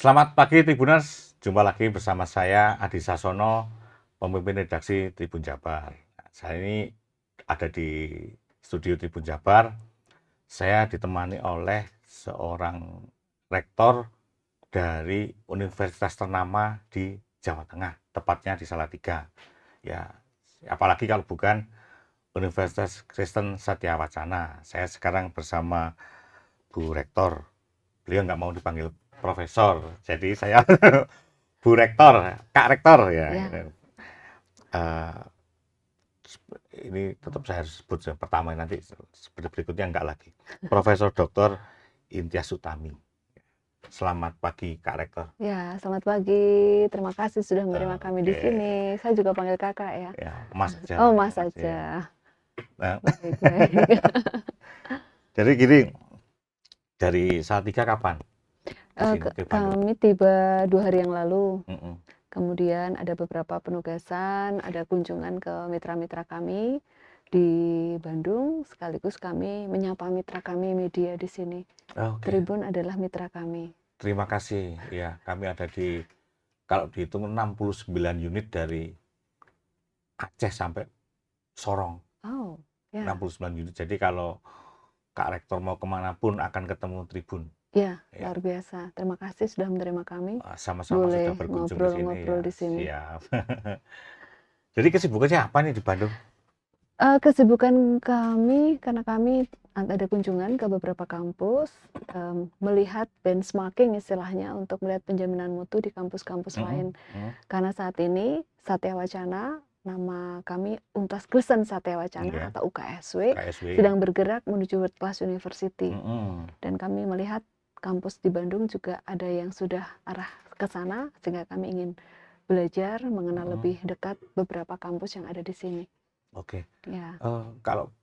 Selamat pagi Tribuners, jumpa lagi bersama saya Adi Sasono, pemimpin redaksi Tribun Jabar. Saya ini ada di studio Tribun Jabar. Saya ditemani oleh seorang rektor dari universitas ternama di Jawa Tengah, tepatnya di Salatiga. Ya, apalagi kalau bukan Universitas Kristen Satya Wacana. Saya sekarang bersama Bu Rektor. Beliau nggak mau dipanggil profesor, jadi saya Bu Rektor, Kak Rektor ya. Ya, Eh, ini tetap saya harus sebut pertama, nanti seperti berikutnya enggak lagi. Profesor Dr. Intias Utami. Selamat pagi Kak Rektor. ya, selamat pagi. Terima kasih sudah menerima kami di Oke, sini. Saya juga panggil kakak ya. ya Mas aja Oh, lah, mas Mas ya. saja. Nah, Baik, baik. jadi gini, dari Salatiga kapan ke sini ke Bandung? Kami tiba 2 hari yang lalu. Mm-mm. Kemudian ada beberapa penugasan, ada kunjungan ke mitra-mitra kami di Bandung. Sekaligus kami menyapa mitra kami media di sini. Oke, Tribun adalah mitra kami. terima kasih. Ya, kami ada di, kalau dihitung 69 unit dari Aceh sampai Sorong. Oh, ya, 69 unit. Jadi kalau Kak Rektor mau kemanapun akan ketemu Tribun. ya, Ya, luar biasa. Terima kasih sudah menerima kami. sama-sama sudah Boleh berkunjung ke sini ngobrol-ngobrol ya. di sini. Siap. Jadi kesibukannya apa nih di Bandung? Kesibukan kami karena kami ada kunjungan ke beberapa kampus, melihat benchmarking istilahnya untuk melihat penjaminan mutu di kampus-kampus lain. Karena saat ini Satya Wacana, nama kami Untas Kristen Satya Wacana Ya, atau UKSW, KSW. sedang bergerak menuju World Class University. Mm-mm. Dan kami melihat kampus di Bandung juga ada yang sudah arah ke sana, sehingga kami ingin belajar mengenal lebih dekat beberapa kampus yang ada di sini. Oke. Ya. Kalau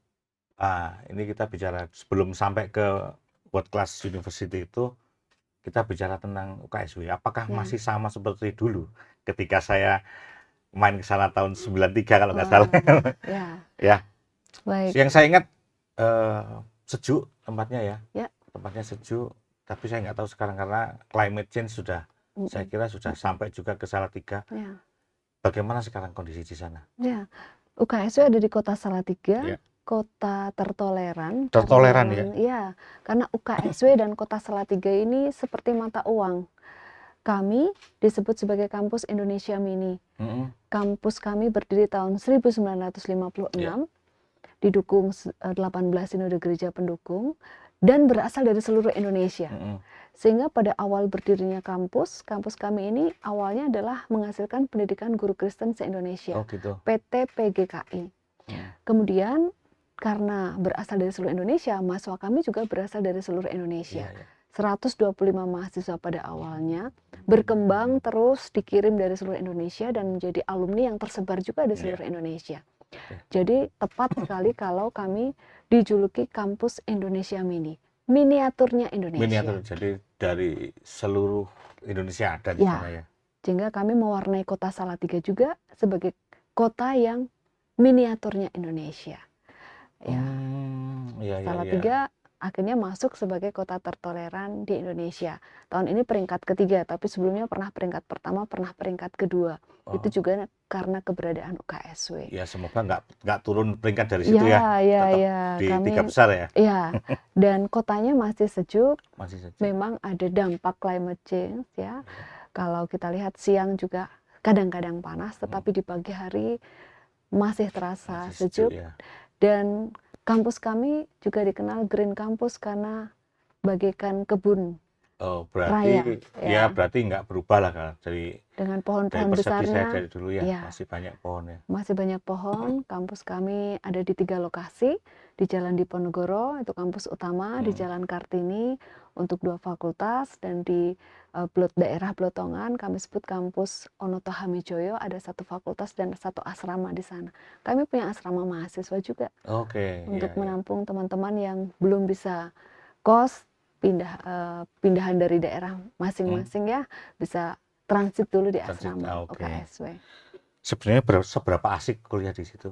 ini kita bicara sebelum sampai ke World Class University itu, kita bicara tentang UKSW. Apakah Ya. masih sama seperti dulu ketika saya main ke sana tahun 93 kalau nggak salah? Wah, ya, Ya, baik. yang saya ingat sejuk tempatnya ya. Ya. Tempatnya sejuk, tapi saya nggak tahu sekarang karena climate change sudah, saya kira sudah sampai juga ke Salatiga. Ya. Bagaimana sekarang kondisi di sana? Ya, UKSW ada di Kota Salatiga, Ya. kota tertoleran. Tertoleran karena ya? memang, ya, karena UKSW dan Kota Salatiga ini seperti mata uang. Kami disebut sebagai kampus Indonesia Mini. Kampus kami berdiri tahun 1956, didukung 18 sinode gereja pendukung, dan berasal dari seluruh Indonesia. Sehingga pada awal berdirinya kampus kami ini awalnya adalah menghasilkan pendidikan guru Kristen se-Indonesia, Oh gitu. PT PGKI. Kemudian karena berasal dari seluruh Indonesia, mahasiswa kami juga berasal dari seluruh Indonesia. 125 mahasiswa pada awalnya, berkembang terus dikirim dari seluruh Indonesia dan menjadi alumni yang tersebar juga di seluruh Indonesia. Jadi tepat sekali kalau kami dijuluki kampus Indonesia Mini. Miniaturnya Indonesia. Miniatur, jadi dari seluruh Indonesia ada di sana ya. Sehingga kami mewarnai Kota Salatiga juga sebagai kota yang miniaturnya Indonesia. Ya. Salatiga akhirnya masuk sebagai kota tertoleran di Indonesia. Tahun ini peringkat ketiga, tapi sebelumnya pernah peringkat pertama, pernah peringkat kedua. Itu juga karena keberadaan UKSW. Ya semoga nggak turun peringkat dari situ ya. Ya. Di Kami, 3 besar ya. Ya, dan kotanya masih sejuk. Masih sejuk. Memang ada dampak climate change ya. Kalau kita lihat siang juga kadang-kadang panas, tetapi di pagi hari masih terasa sejuk. Ya. Dan kampus kami juga dikenal Green Campus karena bagaikan kebun berarti raya. Berarti nggak berubah lah kan dengan pohon-pohon besarnya. Dari dulu ya, masih banyak pohon ya. Masih banyak pohon. Kampus kami ada di 3 lokasi, di Jalan Diponegoro itu kampus utama, di Jalan Kartini untuk 2 fakultas, dan di daerah Blotongan kami sebut kampus Onoto Hamijoyo, ada 1 fakultas dan 1 asrama di sana. Kami punya asrama mahasiswa juga. Untuk menampung teman-teman yang belum bisa kos, pindahan dari daerah masing-masing ya, bisa transit dulu di asrama UKSW. Sebenarnya seberapa asik kuliah di situ?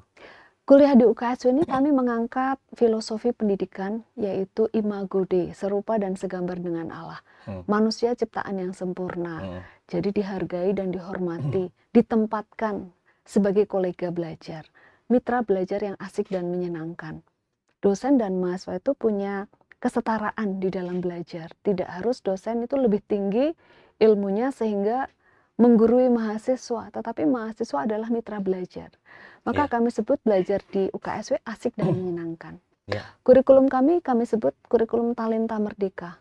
Kuliah di UKSW ini kami mengangkat filosofi pendidikan yaitu Imago Dei, serupa dan segambar dengan Allah. Hmm. Manusia ciptaan yang sempurna. Hmm. Jadi dihargai dan dihormati, ditempatkan sebagai kolega belajar, mitra belajar yang asik dan menyenangkan. Dosen dan mahasiswa itu punya kesetaraan di dalam belajar. Tidak harus dosen itu lebih tinggi ilmunya sehingga menggurui mahasiswa, tetapi mahasiswa adalah mitra belajar. Maka Ya. kami sebut belajar di UKSW asik dan menyenangkan. Ya. Kurikulum kami sebut kurikulum Talenta Merdeka.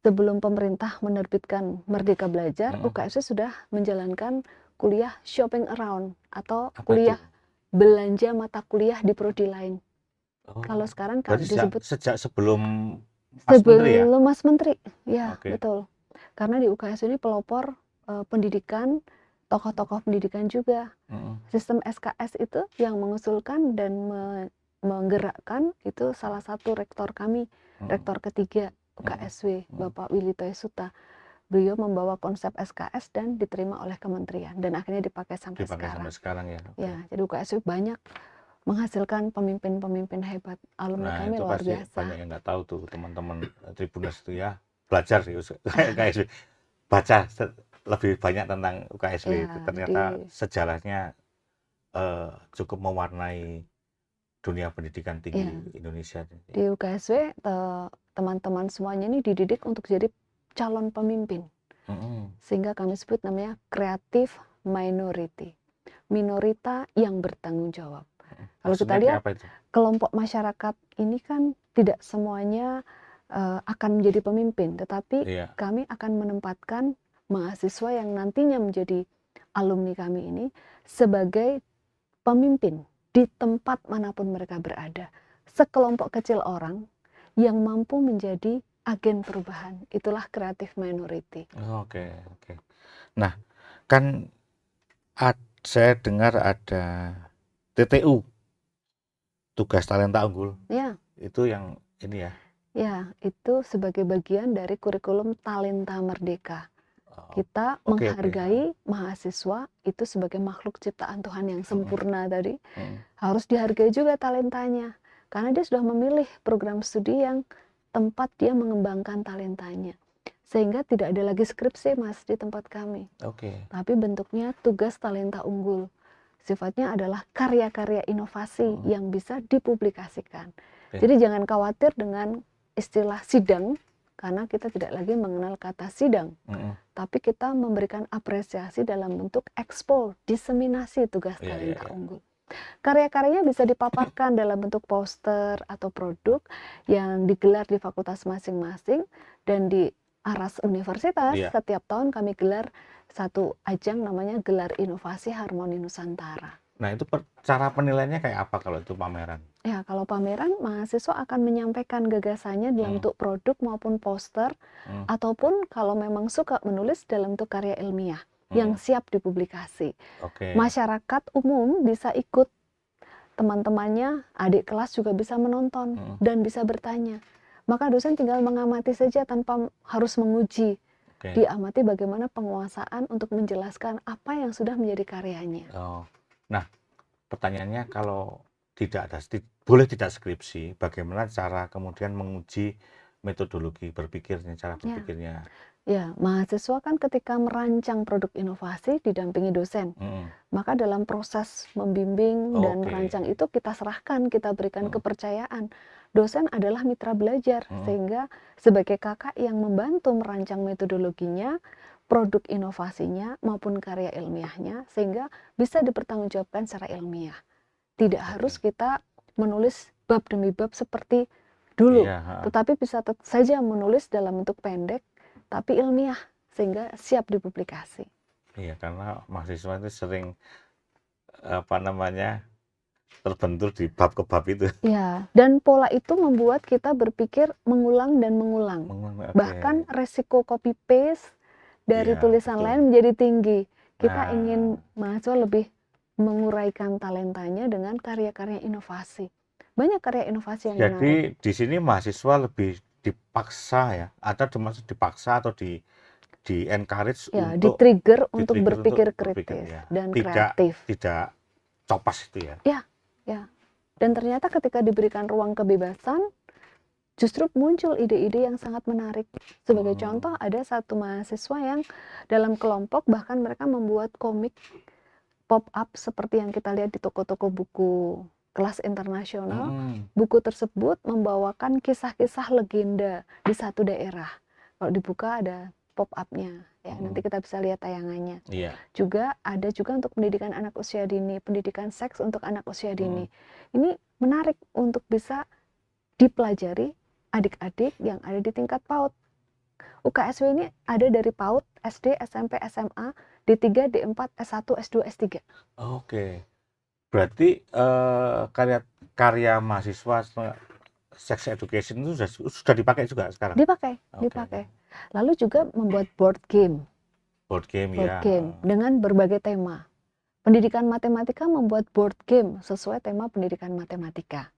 Sebelum pemerintah menerbitkan Merdeka Belajar, UKSW sudah menjalankan kuliah shopping around atau Apa kuliah itu? belanja mata kuliah di prodi lain. Oh, Kalau sekarang berarti disebut sejak sebelum Mas Menteri ya? sebelum Mas Menteri. Ya, Oke. betul. Karena di UKSW ini pelopor pendidikan, tokoh-tokoh pendidikan juga. Sistem SKS itu yang mengusulkan dan menggerakkan itu salah satu rektor kami, rektor ketiga UKSW, Bapak Willy Suta. Beliau membawa konsep SKS dan diterima oleh kementerian dan akhirnya dipakai sampai sekarang. Ya. Ya, jadi UKSW banyak menghasilkan pemimpin-pemimpin hebat. Alumni Nah, kami itu luar pasti biasa. banyak yang nggak tahu tuh teman-teman Tribuners itu ya, belajar sih UKSW, baca lebih banyak tentang UKSW Ya, itu. Ternyata sejarahnya cukup mewarnai dunia pendidikan tinggi Indonesia. Di UKSW teman-teman semuanya ini dididik untuk jadi calon pemimpin. Sehingga kami sebut namanya creative minority. Minorita yang bertanggung jawab. Kalau kita lihat kelompok masyarakat ini kan tidak semuanya akan menjadi pemimpin, tetapi kami akan menempatkan mahasiswa yang nantinya menjadi alumni kami ini sebagai pemimpin di tempat manapun mereka berada. Sekelompok kecil orang yang mampu menjadi agen perubahan. Itulah creative minority. Oke. Nah, kan saya dengar ada TTU, tugas talenta unggul. Ya. Itu yang ini ya. Ya, itu sebagai bagian dari kurikulum Talenta Merdeka. Kita menghargai mahasiswa itu sebagai makhluk ciptaan Tuhan yang sempurna tadi. Harus dihargai juga talentanya. Karena dia sudah memilih program studi yang tempat dia mengembangkan talentanya. Sehingga tidak ada lagi skripsi, Mas, di tempat kami. Tapi bentuknya tugas talenta unggul. Sifatnya adalah karya-karya inovasi yang bisa dipublikasikan. Jadi jangan khawatir dengan istilah sidang, karena kita tidak lagi mengenal kata sidang. Tapi kita memberikan apresiasi dalam bentuk ekspo, diseminasi tugas talenta unggul. Karya-karyanya bisa dipaparkan dalam bentuk poster atau produk yang digelar di fakultas masing-masing, dan di Aras Universitas setiap tahun kami gelar satu ajang namanya Gelar Inovasi Harmoni Nusantara. Nah, itu cara penilaiannya kayak apa kalau itu pameran? Ya, kalau pameran mahasiswa akan menyampaikan gagasannya dalam bentuk produk maupun poster, ataupun kalau memang suka menulis dalam bentuk karya ilmiah yang siap dipublikasi. Masyarakat umum bisa ikut, teman-temannya, adik kelas juga bisa menonton dan bisa bertanya. Maka dosen tinggal mengamati saja tanpa harus menguji. Diamati bagaimana penguasaan untuk menjelaskan apa yang sudah menjadi karyanya. Nah, pertanyaannya kalau boleh tidak skripsi, bagaimana cara kemudian menguji metodologi berpikirnya, cara berpikirnya? Ya, mahasiswa kan ketika merancang produk inovasi didampingi dosen. Maka dalam proses membimbing dan merancang itu kita serahkan, kita berikan kepercayaan. Dosen adalah mitra belajar, sehingga sebagai kakak yang membantu merancang metodologinya, produk inovasinya maupun karya ilmiahnya, sehingga bisa dipertanggungjawabkan secara ilmiah. Tidak harus kita menulis bab demi bab seperti dulu, tetapi bisa saja menulis dalam bentuk pendek tapi ilmiah sehingga siap dipublikasi. Iya, karena mahasiswa itu sering terbentur di bab ke bab itu. Ya, dan pola itu membuat kita berpikir mengulang dan mengulang. Bahkan resiko copy paste dari tulisan lain menjadi tinggi. Kita ingin mahasiswa lebih menguraikan talentanya dengan karya-karya inovasi. Banyak karya inovasi yang menarik. Jadi di sini mahasiswa lebih dipaksa ya, atau termasuk dipaksa atau di encourage untuk di-trigger untuk berpikir kritis dan kreatif. Tidak copas itu ya. Ya. Dan ternyata ketika diberikan ruang kebebasan, justru muncul ide-ide yang sangat menarik. Sebagai contoh, ada satu mahasiswa yang dalam kelompok bahkan mereka membuat komik pop-up seperti yang kita lihat di toko-toko buku kelas internasional. Buku tersebut membawakan kisah-kisah legenda di satu daerah. Kalau dibuka ada pop-up-nya, ya nanti kita bisa lihat tayangannya. Iya. Juga ada juga untuk pendidikan anak usia dini, pendidikan seks untuk anak usia dini. Ini menarik untuk bisa dipelajari adik-adik yang ada di tingkat PAUD. UKSW ini ada dari PAUD, SD, SMP, SMA, D3, D4, S1, S2, S3. Oke. Berarti karya mahasiswa sex education itu sudah dipakai juga sekarang? Dipakai. Lalu juga membuat board game dengan berbagai tema. Pendidikan matematika membuat board game sesuai tema pendidikan matematika.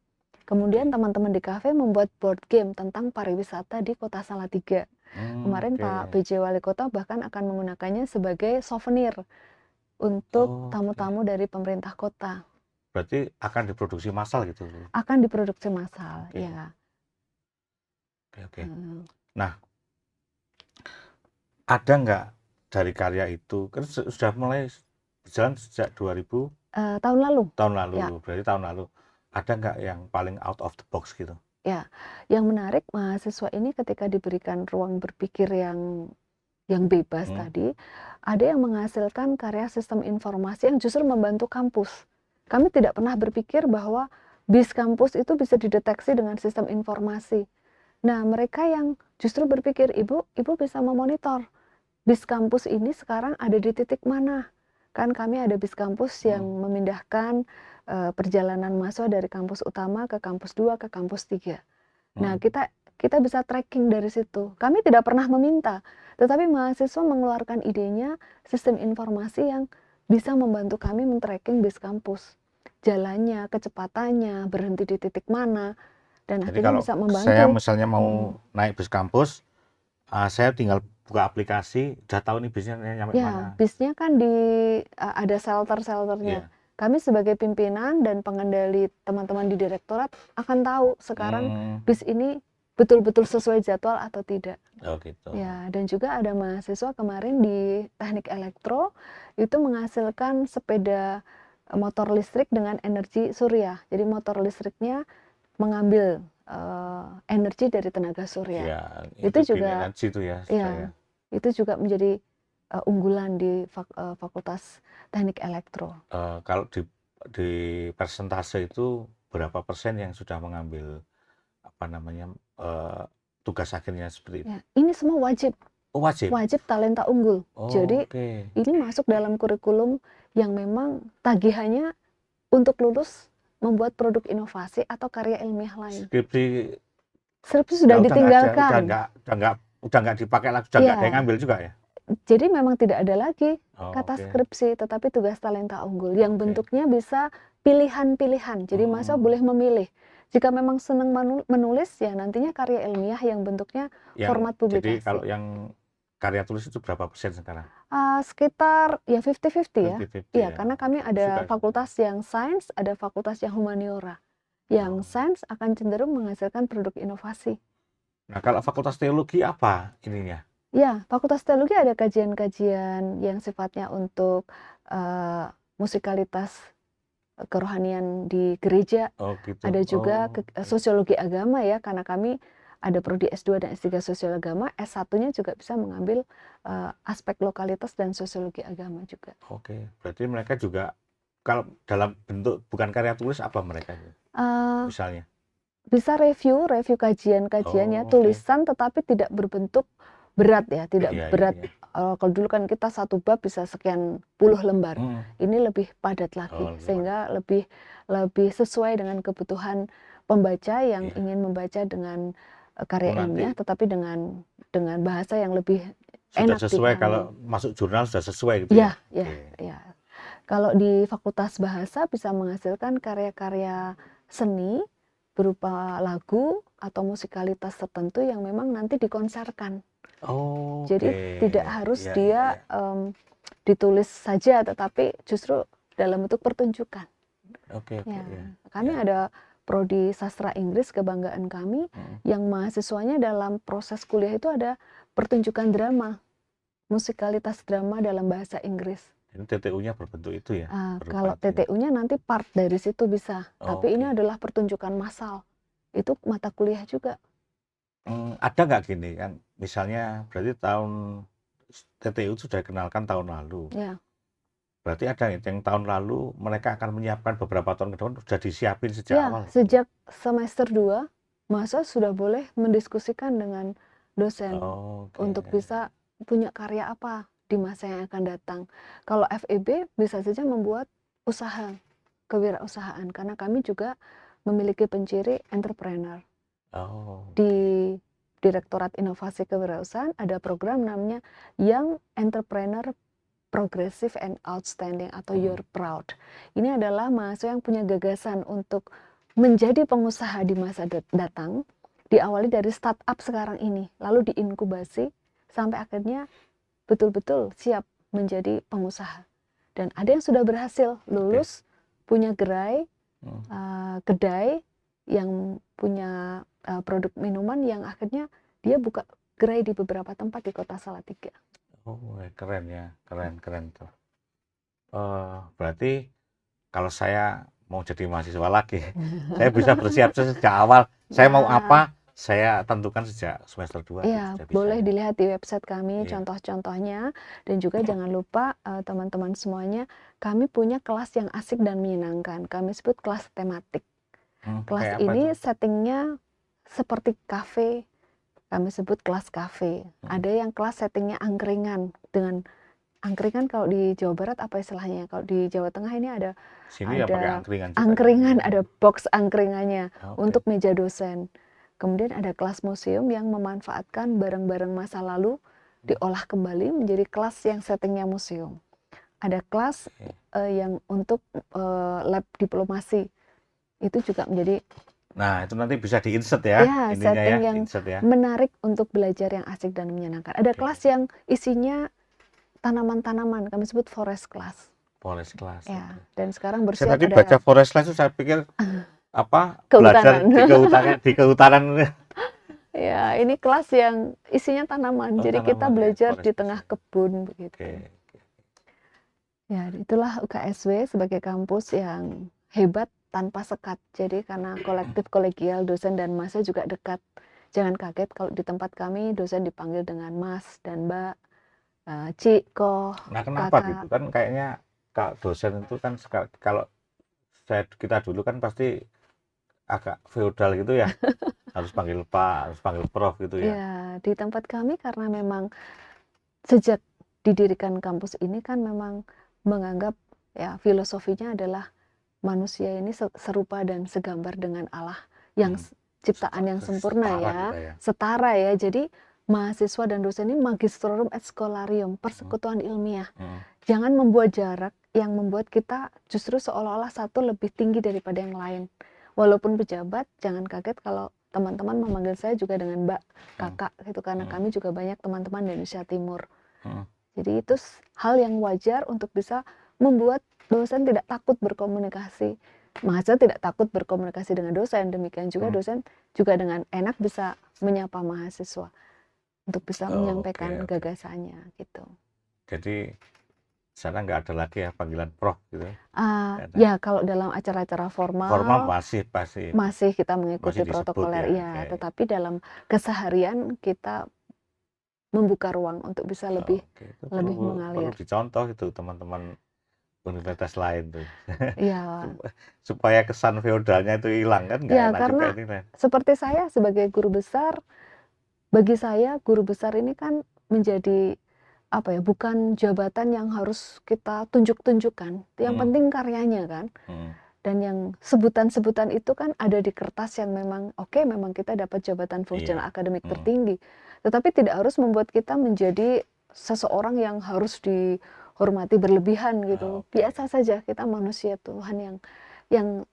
Kemudian teman-teman di kafe membuat board game tentang pariwisata di Kota Salatiga. Kemarin Pak PJ Wali Kota bahkan akan menggunakannya sebagai souvenir untuk tamu-tamu dari pemerintah kota. Berarti akan diproduksi massal gitu? Akan diproduksi massal, ya. Oke. Nah, ada nggak dari karya itu, kan sudah mulai berjalan sejak 2000? Tahun lalu. Ya. Berarti tahun lalu. Ada nggak yang paling out of the box gitu? Ya, yang menarik mahasiswa ini ketika diberikan ruang berpikir yang bebas tadi, ada yang menghasilkan karya sistem informasi yang justru membantu kampus. Kami tidak pernah berpikir bahwa bis kampus itu bisa dideteksi dengan sistem informasi. Nah, mereka yang justru berpikir, ibu bisa memonitor bis kampus ini sekarang ada di titik mana. Kan kami ada bis kampus yang memindahkan perjalanan mahasiswa dari kampus utama ke kampus 2 ke kampus 3. Nah, kita bisa tracking dari situ. Kami tidak pernah meminta, tetapi mahasiswa mengeluarkan idenya sistem informasi yang bisa membantu kami men-tracking bis kampus. Jalannya, kecepatannya, berhenti di titik mana, dan jadi akhirnya bisa membantu. Saya misalnya mau naik bis kampus, saya tinggal buka aplikasi, udah tahu nih bisnya nyampe mana. Bisnya kan ada shelter-shelternya. Kami sebagai pimpinan dan pengendali teman-teman di direktorat akan tahu sekarang bis ini betul-betul sesuai jadwal atau tidak. Gitu. Ya, dan juga ada mahasiswa kemarin di teknik elektro itu menghasilkan sepeda motor listrik dengan energi surya. Jadi motor listriknya mengambil energi dari tenaga surya. Itu juga energi itu ya. Itu juga menjadi unggulan di Fakultas Teknik Elektro. Kalau di persentase itu berapa persen yang sudah mengambil tugas akhirnya seperti itu? Ya, ini semua wajib. Wajib talenta unggul. Jadi ini masuk dalam kurikulum yang memang tagihannya untuk lulus membuat produk inovasi atau karya ilmiah lain. Skripsi sudah ditinggalkan. Udah nggak dipakai lagi, udah nggak ada yang ngambil juga ya? Jadi memang tidak ada lagi kata skripsi, tetapi tugas talenta unggul yang bentuknya bisa pilihan-pilihan. Jadi mahasiswa boleh memilih. Jika memang senang menulis, ya nantinya karya ilmiah yang bentuknya format publikasi. Jadi kalau yang karya tulis itu berapa persen sekarang? Sekitar ya 50-50 ya. 50-50 Iya, karena kami ada fakultas yang sains, ada fakultas yang humaniora. Yang sains akan cenderung menghasilkan produk inovasi. Nah, kalau fakultas teologi apa ininya? Ya, fakultas teologi ada kajian-kajian yang sifatnya untuk musikalitas kerohanian di gereja. Gitu. Ada juga sosiologi agama ya, karena kami ada prodi S2 dan S3 sosiologi agama, S1-nya juga bisa mengambil aspek lokalitas dan sosiologi agama juga. Berarti mereka juga kalau dalam bentuk bukan karya tulis apa mereka? Misalnya? Bisa review kajian-kajian ya, tulisan tetapi tidak berbentuk berat ya, tidak berat. Kalau dulu kan kita satu bab bisa sekian puluh lembar. Ini lebih padat lagi, sehingga lebih sesuai dengan kebutuhan pembaca yang ingin membaca dengan karya ilmiah, tetapi dengan bahasa yang lebih enak. Sudah sesuai kalau masuk jurnal sudah sesuai gitu ya? Ya. Kalau di Fakultas Bahasa bisa menghasilkan karya-karya seni berupa lagu atau musikalitas tertentu yang memang nanti dikonserkan. Jadi tidak harus dia ditulis saja, tetapi justru dalam bentuk pertunjukan. Oke, Ya, ya. kami Ya. ada prodi sastra Inggris, kebanggaan kami, yang mahasiswanya dalam proses kuliah itu ada pertunjukan drama, musikalitas drama dalam bahasa Inggris. Ini TTU-nya berbentuk itu ya, berupa Kalau itu ya. TTU-nya nanti part dari situ bisa, tapi ini Oke. adalah pertunjukan massal. Itu mata kuliah juga. Ada nggak gini kan, misalnya berarti TTU sudah dikenalkan tahun lalu. Ya, Berarti ada yang tahun lalu mereka akan menyiapkan beberapa tahun ke depan sudah disiapin sejak ya, awal gitu. sejak semester 2, mahasiswa sudah boleh mendiskusikan dengan dosen Oke. untuk bisa punya karya apa di masa yang akan datang. Kalau FEB bisa saja membuat usaha, kewirausahaan, karena kami juga memiliki penciri entrepreneur. Oh, Di Direktorat Inovasi Kewirausahaan ada program namanya Young Entrepreneur Progressive and Outstanding atau You're Proud. Ini adalah mahasiswa yang punya gagasan untuk menjadi pengusaha di masa datang, diawali dari startup sekarang ini, lalu diinkubasi sampai akhirnya betul-betul siap menjadi pengusaha. Dan ada yang sudah berhasil lulus, punya gerai, kedai yang punya produk minuman yang akhirnya dia buka gerai di beberapa tempat di Kota Salatiga. Oh, keren ya, keren tuh. Berarti kalau saya mau jadi mahasiswa lagi, saya bisa bersiap sejak awal. Saya mau apa, saya tentukan sejak semester 2 gitu, Iya, sudah bisa boleh ya. dilihat di website kami Iya. contoh-contohnya, dan juga jangan lupa teman-teman semuanya, kami punya kelas yang asik dan menyenangkan. Kami sebut kelas tematik. Kelas Kayak apa ini tuh? settingnya seperti kafe, kami sebut kelas kafe. Ada yang kelas settingnya angkringan, dengan angkringan kalau di Jawa Barat apa istilahnya? Kalau di Jawa Tengah ini ada Sini ya pakai angkringan juga ya. angkringan, ada box angkringannya Oke. untuk meja dosen. Kemudian ada kelas museum yang memanfaatkan barang-barang masa lalu diolah kembali menjadi kelas yang settingnya museum. Ada kelas yang untuk lab diplomasi, itu juga menjadi Nah, itu nanti bisa di-insert ya, ininya ya, setting yang insert ya. menarik untuk belajar yang asik dan menyenangkan. Ada kelas yang isinya tanaman-tanaman, kami sebut forest class. Forest class. Ya, dan sekarang Saya bersiap tadi ada baca forest class itu saya pikir apa? Belajar kehutanan. di kehutanan. Ya, ini kelas yang isinya tanaman. Oh, Jadi kita tanaman ya, belajar forest di class tengah ya. kebun begitu. Oke. Ya, itulah UKSW sebagai kampus yang hebat tanpa sekat. Jadi karena kolektif kolegial dosen dan mahasiswa juga dekat. Jangan kaget kalau di tempat kami dosen dipanggil dengan Mas dan Mbak, Cik, Koh, Nah, kenapa Kakak. gitu kan kayaknya Kak dosen itu kan kalau kita dulu kan pasti agak feodal gitu ya. Harus panggil Pak, harus panggil Prof gitu ya. Ya, di tempat kami karena memang sejak didirikan kampus ini kan memang menganggap ya filosofinya adalah manusia ini serupa dan segambar dengan Allah yang ciptaan yang sempurna Setara ya, kita ya. setara ya. Jadi mahasiswa dan dosen ini magistrorum et scholarium, persekutuan ilmiah. Jangan membuat jarak yang membuat kita justru seolah-olah satu lebih tinggi daripada yang lain. Walaupun pejabat, jangan kaget kalau teman-teman memanggil saya juga dengan Mbak, Kakak gitu, karena kami juga banyak teman-teman di Indonesia Timur. Jadi itu hal yang wajar untuk bisa membuat dosen tidak takut berkomunikasi. Mahasiswa tidak takut berkomunikasi dengan dosen, demikian juga dosen juga dengan enak bisa menyapa mahasiswa untuk bisa menyampaikan gagasannya gitu. Jadi sana nggak ada lagi ya panggilan Prof gitu. Ya kalau dalam acara-acara formal masih kita mengikuti protokoler ya, tetapi dalam keseharian kita membuka ruang untuk bisa lebih mengalir. Perlu dicontoh itu teman-teman universitas lain tuh. Ya. Supaya kesan feodalnya itu hilang kan nggak Ya, enak karena juga ini. seperti saya sebagai guru besar, bagi saya guru besar ini kan menjadi apa ya, bukan jabatan yang harus kita tunjuk-tunjukkan. Yang penting karyanya kan. Dan yang sebutan-sebutan itu kan ada di kertas yang memang memang kita dapat jabatan fungsional akademik tertinggi. Tetapi tidak harus membuat kita menjadi seseorang yang harus dihormati berlebihan gitu. Biasa saja, kita manusia, Tuhan yang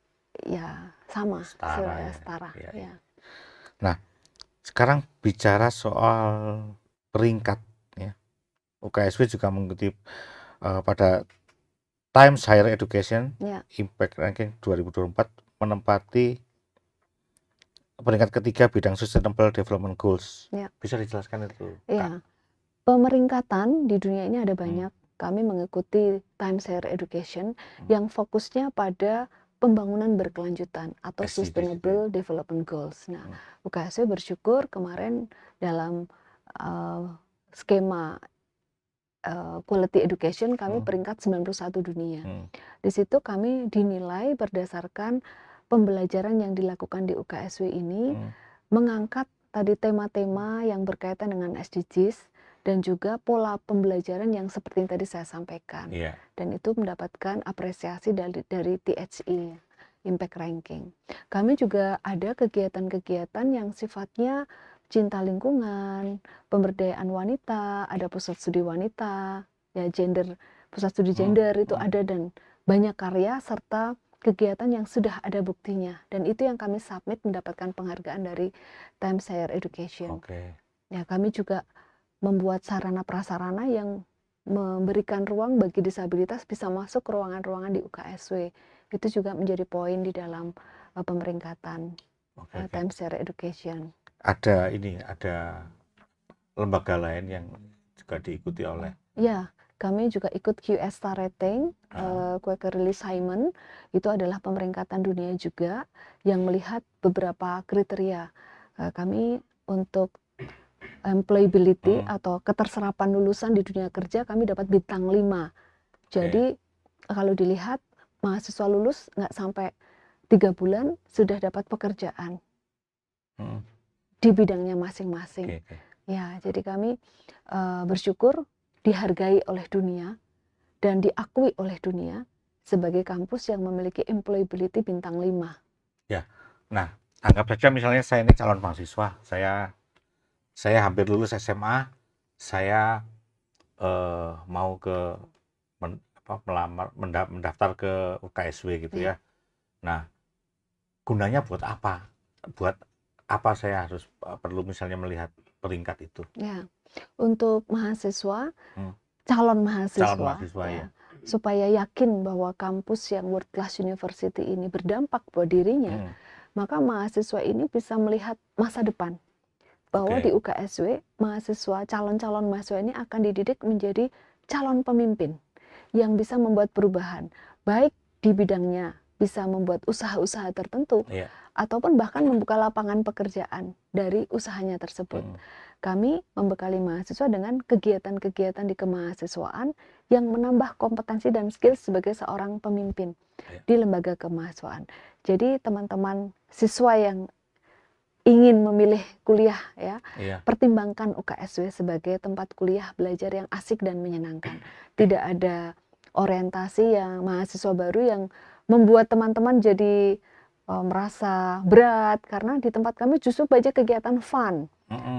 ya sama, setara. Ya. Nah, sekarang bicara soal peringkat ya. UKSW juga mengikuti pada Times Higher Education Ya, Impact Ranking 2024 menempati peringkat ketiga bidang Sustainable Development Goals. ya, Bisa dijelaskan itu, Kak? ya. Pemeringkatan di dunia ini ada Hmm, banyak. Kami mengikuti Times Higher Education hmm. yang fokusnya pada pembangunan berkelanjutan atau SDGs itu ya. Sustainable Development Goals. Nah, Hmm, UKSW bersyukur kemarin dalam skema Quality Education kami hmm, peringkat 91 dunia. hmm, Di situ kami dinilai berdasarkan pembelajaran yang dilakukan di UKSW ini hmm. mengangkat tadi tema-tema yang berkaitan dengan SDGs dan juga pola pembelajaran yang seperti yang tadi saya sampaikan. Iya. Dan itu mendapatkan apresiasi dari THE, Impact Ranking. Kami juga ada kegiatan-kegiatan yang sifatnya cinta lingkungan, pemberdayaan wanita, ada pusat studi wanita, ya pusat studi Hmm, gender itu hmm. ada, dan banyak karya serta kegiatan yang sudah ada buktinya, dan itu yang kami submit mendapatkan penghargaan dari Times Higher Education. Oke. Ya, kami juga membuat sarana prasarana yang memberikan ruang bagi disabilitas bisa masuk ke ruangan-ruangan di UKSW. Itu juga menjadi poin di dalam pemeringkatan Oke. Times Higher Education. Ada lembaga lain yang juga diikuti oleh Ya, kami juga ikut QS Star Rating, Quarterly Simon, itu adalah pemeringkatan dunia juga yang melihat beberapa kriteria. Kami untuk employability atau keterserapan lulusan di dunia kerja kami dapat bintang 5. Jadi kalau dilihat mahasiswa lulus nggak sampai 3 bulan sudah dapat pekerjaan di bidangnya masing-masing. Ya, jadi kami bersyukur dihargai oleh dunia dan diakui oleh dunia sebagai kampus yang memiliki employability bintang 5. Ya. Nah, anggap saja misalnya saya ini calon mahasiswa, saya hampir lulus SMA, saya mau mendaftar ke UKSW gitu ya. Nah, gunanya buat apa? Buat apa saya harus perlu misalnya melihat peringkat itu? Ya, untuk mahasiswa, calon mahasiswa, ya. supaya yakin bahwa kampus yang World Class University ini berdampak buat dirinya, maka mahasiswa ini bisa melihat masa depan. Bahwa di UKSW, calon-calon mahasiswa ini akan dididik menjadi calon pemimpin yang bisa membuat perubahan, baik di bidangnya bisa membuat usaha-usaha tertentu, ataupun bahkan membuka lapangan pekerjaan dari usahanya tersebut. Kami membekali mahasiswa dengan kegiatan-kegiatan di kemahasiswaan yang menambah kompetensi dan skill sebagai seorang pemimpin di lembaga kemahasiswaan. Jadi teman-teman siswa yang ingin memilih kuliah ya, pertimbangkan UKSW sebagai tempat kuliah belajar yang asik dan menyenangkan. Tidak ada orientasi yang mahasiswa baru yang membuat teman-teman jadi merasa berat, karena di tempat kami justru banyak kegiatan fun.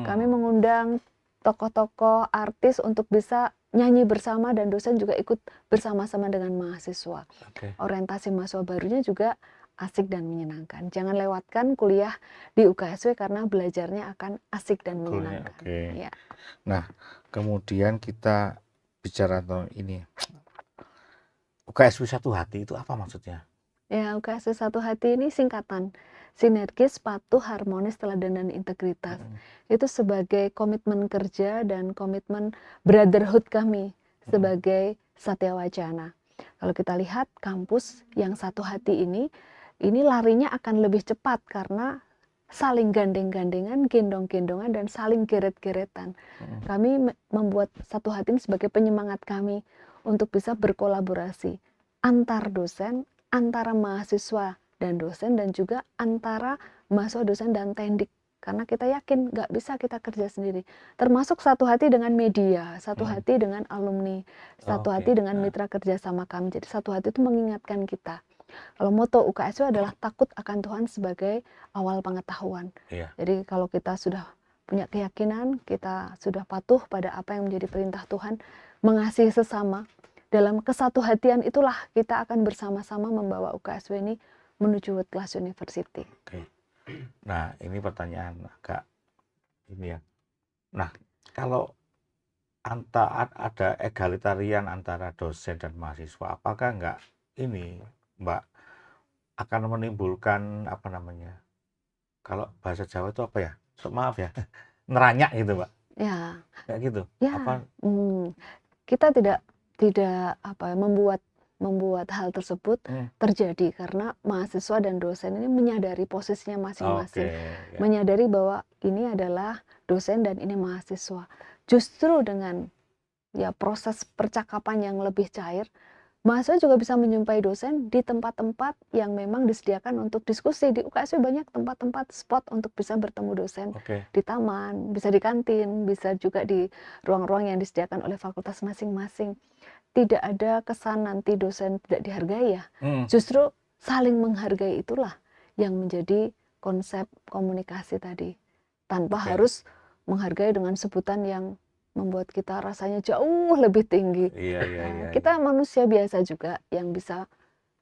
Kami mengundang tokoh-tokoh artis untuk bisa nyanyi bersama dan dosen juga ikut bersama-sama dengan mahasiswa. Orientasi mahasiswa barunya juga asik dan menyenangkan. Jangan lewatkan kuliah di UKSW karena belajarnya akan asik dan menyenangkan. Ya. Nah, kemudian kita bicara tentang ini. UKSW Satu Hati itu apa maksudnya? Ya, UKSW Satu Hati ini singkatan sinergis, patuh, harmonis, teladan, dan integritas. Itu sebagai komitmen kerja dan komitmen brotherhood kami sebagai Satya Wacana. Kalau kita lihat kampus yang satu hati ini larinya akan lebih cepat karena saling gandeng-gandengan, gendong-gendongan, dan saling geret-geretan. Kami membuat satu hati ini sebagai penyemangat kami untuk bisa berkolaborasi antar dosen, antara mahasiswa dan dosen, dan juga antara mahasiswa dosen dan tendik. Karena kita yakin nggak bisa kita kerja sendiri. Termasuk satu hati dengan media, satu hati dengan alumni, satu hati dengan mitra kerja sama kami. Jadi satu hati itu mengingatkan kita. Kalau moto UKSW adalah takut akan Tuhan sebagai awal pengetahuan. Jadi kalau kita sudah punya keyakinan, kita sudah patuh pada apa yang menjadi perintah Tuhan, mengasihi sesama, dalam kesatuhatian itulah kita akan bersama-sama membawa UKSW ini menuju World Class University. Nah, ini pertanyaan agak ini ya. Nah, kalau ada egalitarian antara dosen dan mahasiswa, apakah nggak ini, Mbak, akan menimbulkan apa namanya, kalau bahasa Jawa itu apa ya? Maaf ya, neranyak gitu, Mbak. Ya, Kayak gitu. ya, Apa kita tidak apa ya, membuat hal tersebut hmm, terjadi karena mahasiswa dan dosen ini menyadari posisinya oke, masing-masing, ya. menyadari bahwa ini adalah dosen dan ini mahasiswa. Justru dengan ya proses percakapan yang lebih cair, mahasiswa juga bisa menjumpai dosen di tempat-tempat yang memang disediakan untuk diskusi. Di UKSW banyak tempat-tempat spot untuk bisa bertemu dosen, Oke. di taman, bisa di kantin, bisa juga di ruang-ruang yang disediakan oleh fakultas masing-masing. Tidak ada kesan nanti dosen tidak dihargai ya. Hmm, Justru saling menghargai itulah yang menjadi konsep komunikasi tadi. Tanpa oke. harus menghargai dengan sebutan yang membuat kita rasanya jauh lebih tinggi. Iya, iya, iya, iya. Kita manusia biasa juga yang bisa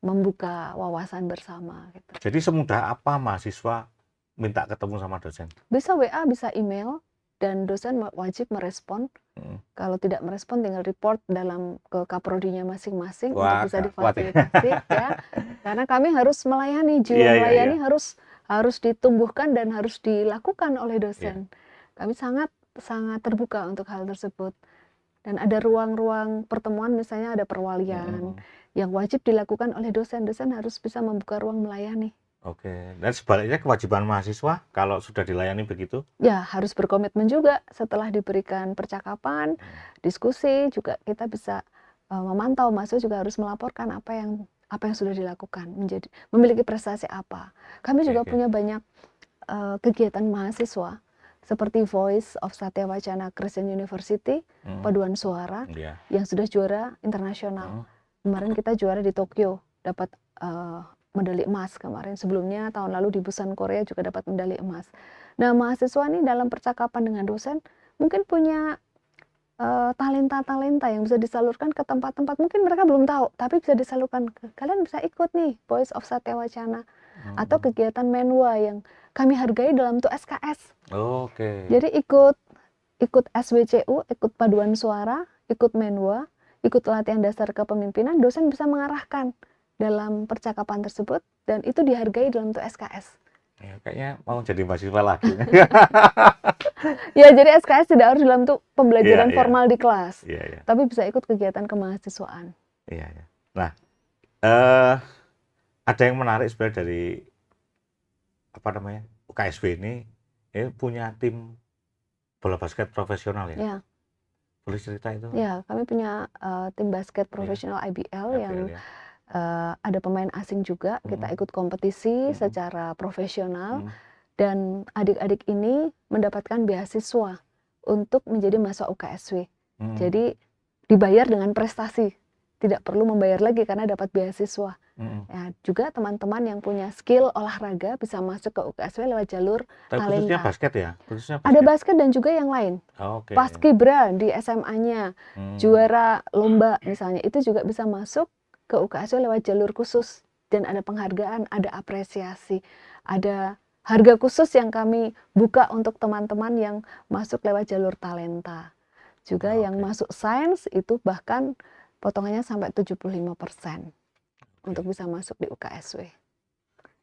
membuka wawasan bersama gitu. Jadi semudah apa mahasiswa minta ketemu sama dosen? Bisa WA, bisa email, dan dosen wajib merespon. Hmm. Kalau tidak merespon tinggal report ke kaprodinya masing-masing untuk Wah, bisa gawat ya. difasilitasi ya. Karena kami harus melayani, jiwa Iya, iya, iya. melayani harus ditumbuhkan dan harus dilakukan oleh Iya. dosen. Kami sangat sangat terbuka untuk hal tersebut. Dan ada ruang-ruang pertemuan, misalnya ada perwalian Hmm, yang wajib dilakukan oleh dosen. Dosen harus bisa membuka ruang melayani. oke. Dan sebaliknya kewajiban mahasiswa kalau sudah dilayani begitu? Ya, harus berkomitmen juga setelah diberikan percakapan, diskusi juga kita bisa memantau. Mahasiswa juga harus melaporkan apa yang sudah dilakukan, memiliki prestasi apa. Kami Oke, juga oke. punya banyak kegiatan mahasiswa seperti Voice of Satya Wacana Christian University, Hmm, paduan suara iya. yang sudah juara internasional. Hmm, Kemarin kita juara di Tokyo, dapat medali emas kemarin. Sebelumnya tahun lalu di Busan, Korea juga dapat medali emas. Nah, mahasiswa ini dalam percakapan dengan dosen mungkin punya talenta-talenta yang bisa disalurkan ke tempat-tempat mungkin mereka belum tahu, tapi bisa disalurkan kalian bisa ikut nih Voice of Satya Wacana atau hmm. kegiatan Menwa yang kami hargai dalam tuh SKS. Oke. Jadi ikut SWCU, ikut paduan suara, ikut Menwa, ikut latihan dasar kepemimpinan, dosen bisa mengarahkan dalam percakapan tersebut dan itu dihargai dalam tuh SKS. Ya, kayaknya mau jadi mahasiswa lagi. Ya, jadi SKS tidak harus dalam tuh Iya, pembelajaran iya. formal di kelas, Iya, iya. tapi bisa ikut kegiatan kemahasiswaan. Iya, iya. Nah, ada yang menarik sebenarnya dari apa namanya UKSW ini punya tim bola basket profesional ya. Ya, Boleh cerita itu? ya, kami punya tim basket Iya, profesional IBL yang IPL ya. ada pemain asing juga. Kita Mm-mm. ikut kompetisi Mm-mm. secara profesional Mm. dan adik-adik ini mendapatkan beasiswa untuk menjadi mahasiswa UKSW. Mm. Jadi dibayar dengan prestasi, tidak perlu membayar lagi karena dapat beasiswa. Mm-mm. Ya, juga teman-teman yang punya skill olahraga bisa masuk ke UKSW lewat jalur Tapi khususnya talenta. basket ya? Khususnya Ada basket. basket dan juga yang lain. Oke. Paskibra di SMA-nya, Hmm. juara lomba misalnya, itu juga bisa masuk ke UKSW lewat jalur khusus dan ada penghargaan, ada apresiasi, ada harga khusus yang kami buka untuk teman-teman yang masuk lewat jalur talenta. Juga yang Oke. masuk sains itu bahkan potongannya sampai 75% untuk bisa masuk di UKSW.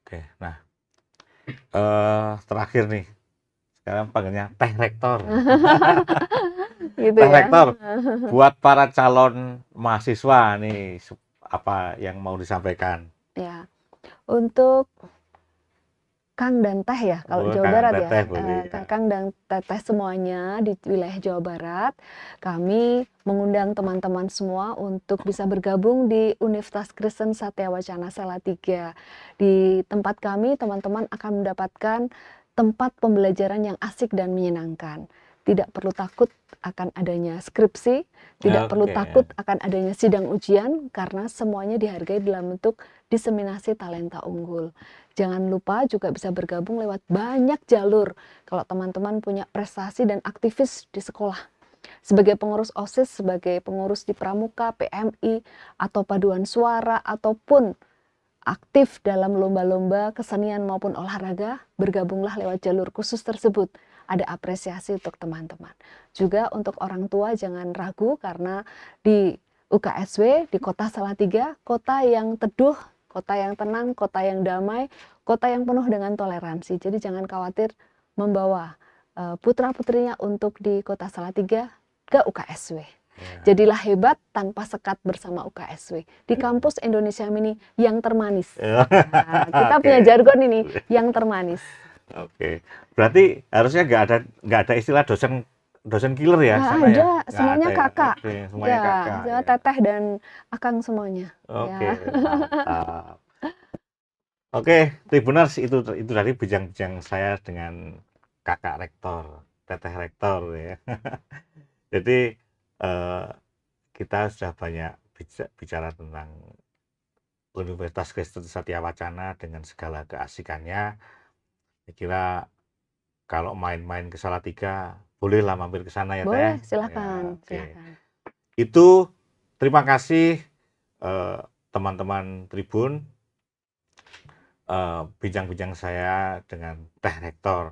Oke. Nah, terakhir nih. Sekarang panggilnya Teh Rektor. Gitu Teh ya. Rektor, buat para calon mahasiswa nih, apa yang mau disampaikan? Ya. Untuk Kang dan Teh ya, kalau Oh, Jawa Kang Barat ya, Teteh boleh ya. Kang dan Teteh semuanya di wilayah Jawa Barat, kami mengundang teman-teman semua untuk bisa bergabung di Universitas Kristen Satya Wacana Salatiga. Di tempat kami, teman-teman akan mendapatkan tempat pembelajaran yang asik dan menyenangkan. Tidak perlu takut akan adanya skripsi, tidak perlu Oke. takut akan adanya sidang ujian, karena semuanya dihargai dalam bentuk diseminasi talenta unggul. Jangan lupa juga bisa bergabung lewat banyak jalur kalau teman-teman punya prestasi dan aktivis di sekolah. Sebagai pengurus OSIS, sebagai pengurus di Pramuka, PMI, atau paduan suara, ataupun aktif dalam lomba-lomba kesenian maupun olahraga, bergabunglah lewat jalur khusus tersebut. ada apresiasi untuk teman-teman. Juga untuk orang tua jangan ragu karena di UKSW, di Kota Salatiga, kota yang teduh, kota yang tenang, kota yang damai, kota yang penuh dengan toleransi. Jadi jangan khawatir membawa putra-putrinya untuk di Kota Salatiga ke UKSW. Jadilah hebat tanpa sekat bersama UKSW. Di kampus Indonesia Mini yang termanis. Nah, kita punya jargon ini, yang termanis. Oke. Berarti harusnya nggak ada istilah dosen killer ya Nggak sana ada, ya? semuanya Nggak ada ya? kakak. Oke, semuanya Ya, kakak. ya, Ya. teteh dan akang semuanya. Oke, Ya. mantap. Oke, Tribuners, itu tadi bincang-bincang saya dengan kakak rektor, teteh rektor ya. Jadi kita sudah banyak bicara tentang Universitas Kristen Satya Wacana dengan segala keasikannya. Saya kira kalau main-main ke Salatiga, bolehlah mampir ke sana ya, Teh. Boleh, Ya, silakan, oke. silakan. Itu terima kasih teman-teman Tribun, bincang-bincang saya dengan Teh Rektor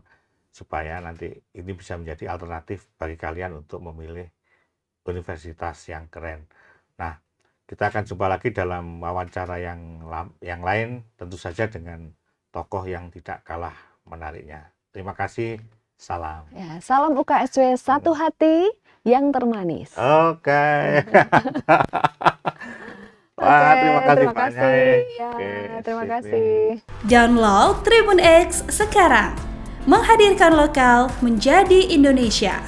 supaya nanti ini bisa menjadi alternatif bagi kalian untuk memilih universitas yang keren. Nah, kita akan jumpa lagi dalam wawancara yang lain, tentu saja dengan tokoh yang tidak kalah menariknya. Terima kasih, salam. Ya, salam UKSW, satu hati yang termanis. Oke. Oke, Wah, terima kasih terima Pak kasih. Nyai. Ya, Oke, terima sip, kasih. Download Tribun X sekarang. Menghadirkan lokal menjadi Indonesia.